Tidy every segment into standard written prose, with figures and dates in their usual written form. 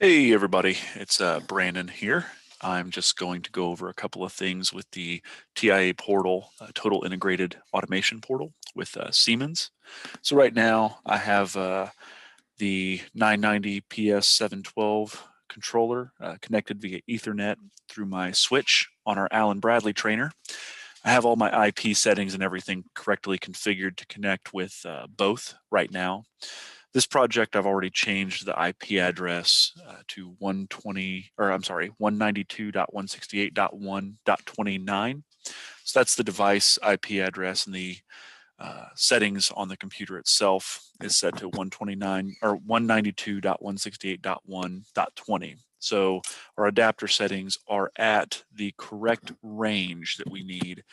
Hey everybody, it's Brandon here. I'm just going to go over a couple of things with the TIA portal, Total Integrated Automation Portal with Siemens. So right now I have the 990 PS712 controller connected via Ethernet through my switch on our Allen Bradley trainer. I have all my IP settings and everything correctly configured to connect with both right now. This project, I've already changed the IP address to 192.168.1.29. So that's the device IP address, and the settings on the computer itself is set to 129 or 192.168.1.20. So our adapter settings are at the correct range that we need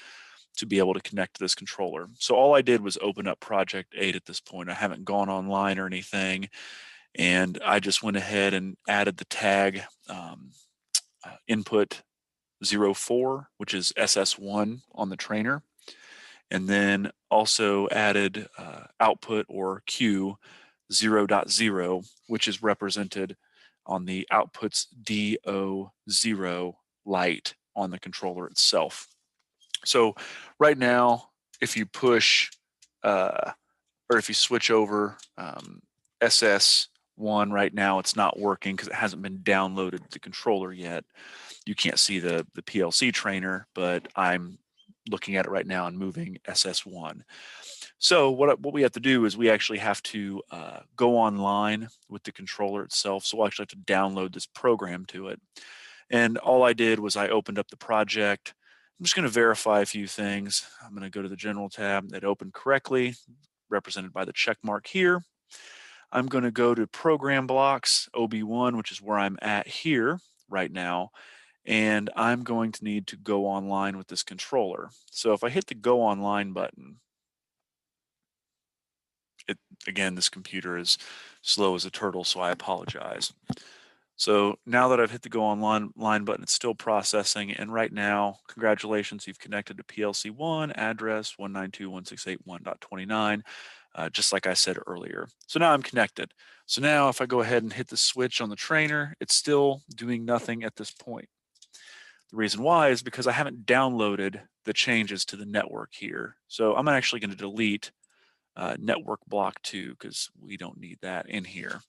to be able to connect to this controller. So all I did was open up Project 8 at this point. I haven't gone online or anything, and I just went ahead and added the tag input 04, which is SS1 on the trainer, and then also added output or Q 0.0, which is represented on the outputs DO0 light on the controller itself. So right now, if you push or if you switch over SS1 right now, it's not working because it hasn't been downloaded to the controller yet. You can't see the PLC trainer, but I'm looking at it right now and moving SS1. So what we have to do is we actually have to go online with the controller itself. So we'll actually have to download this program to it. And all I did was I opened up the project. I'm just going to verify a few things. I'm going to go to the General tab. That opened correctly, represented by the check mark here. I'm going to go to Program Blocks, OB1, which is where I'm at here right now. And I'm going to need to go online with this controller. So if I hit the Go Online button, again, this computer is slow as a turtle, so I apologize. So now that I've hit the Go Online button, it's still processing. And right now, congratulations, you've connected to PLC1, address 192.168.1.29, just like I said earlier. So now I'm connected. So now if I go ahead and hit the switch on the trainer, it's still doing nothing at this point. The reason why is because I haven't downloaded the changes to the network here. So I'm actually going to delete network block 2 because we don't need that in here.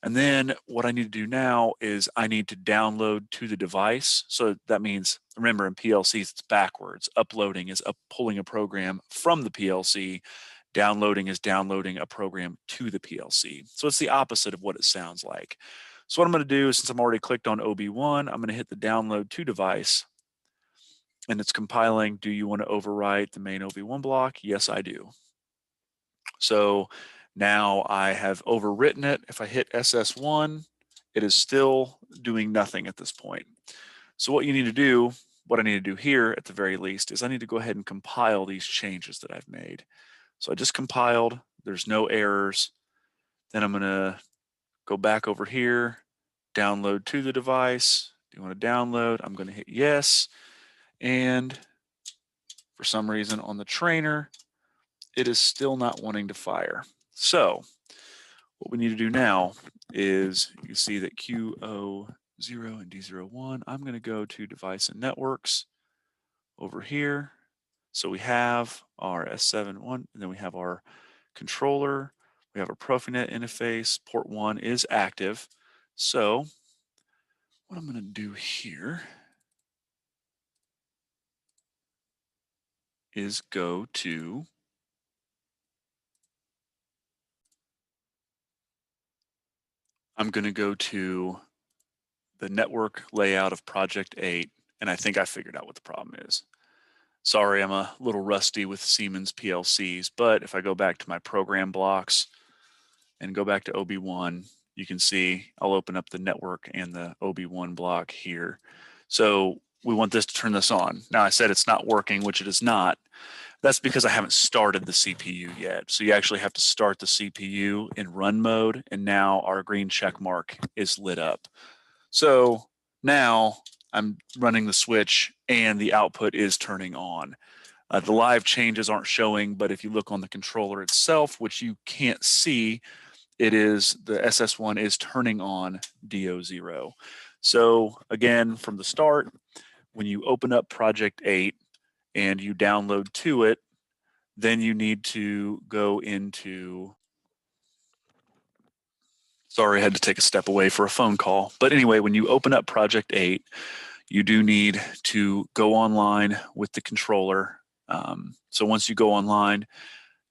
And then what I need to do now is I need to download to the device. So that means, remember, in PLCs, it's backwards. Uploading is pulling a program from the PLC. Downloading is downloading a program to the PLC. So it's the opposite of what it sounds like. So what I'm going to do is, since I'm already clicked on OB1, I'm going to hit the download to device. And it's compiling, do you want to overwrite the main OB1 block? Yes, I do. So now I have overwritten it. If I hit SS1, it is still doing nothing at this point. So what you need to do, what I need to do here at the very least, is I need to go ahead and compile these changes that I've made. So I just compiled, there's no errors. Then I'm gonna go back over here, download to the device. Do you want to download? I'm gonna hit yes. And for some reason on the trainer, it is still not wanting to fire. So what we need to do now is, you see that QO0 and D01, I'm going to go to Device and Networks over here. So we have our S7-1, and then we have our controller. We have our Profinet interface. Port 1 is active. So what I'm going to do here is go to the network layout of Project 8, and I think I figured out what the problem is. Sorry, I'm a little rusty with Siemens PLCs, but if I go back to my program blocks and go back to OB1, you can see I'll open up the network and the OB1 block here. So we want this to turn this on. Now I said it's not working, which it is not. That's because I haven't started the CPU yet. So you actually have to start the CPU in run mode, and now our green check mark is lit up. So now I'm running the switch and the output is turning on. The live changes aren't showing, but if you look on the controller itself, which you can't see, it is the SS1 is turning on DO0. So again, from the start, when you open up Project 8 and you download to it, then you need to go into, sorry, I had to take a step away for a phone call. But anyway, when you open up Project 8, you do need to go online with the controller. So once you go online,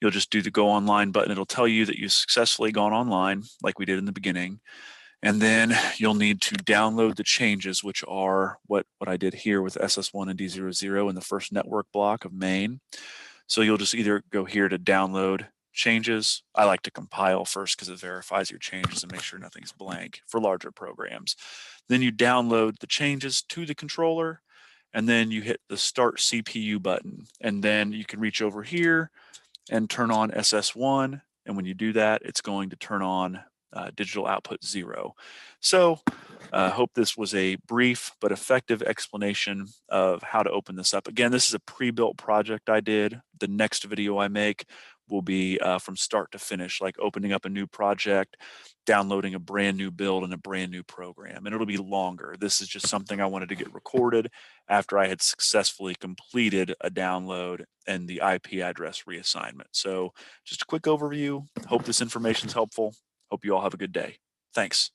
you'll just do the go online button. It'll tell you that you've successfully gone online like we did in the beginning. And then you'll need to download the changes, which are what I did here with SS1 and D00 in the first network block of main. So you'll just either go here to download changes. I like to compile first because it verifies your changes and make sure nothing's blank for larger programs. Then you download the changes to the controller, and then you hit the start CPU button. And then you can reach over here and turn on SS1. And when you do that, it's going to turn on digital output 0. So hope this was a brief but effective explanation of how to open this up. Again, this is a pre-built project I did. The next video I make will be from start to finish, like opening up a new project, downloading a brand new build and a brand new program, and it'll be longer. This is just something I wanted to get recorded after I had successfully completed a download and the IP address reassignment. So just a quick overview. Hope this information is helpful. Hope you all have a good day. Thanks.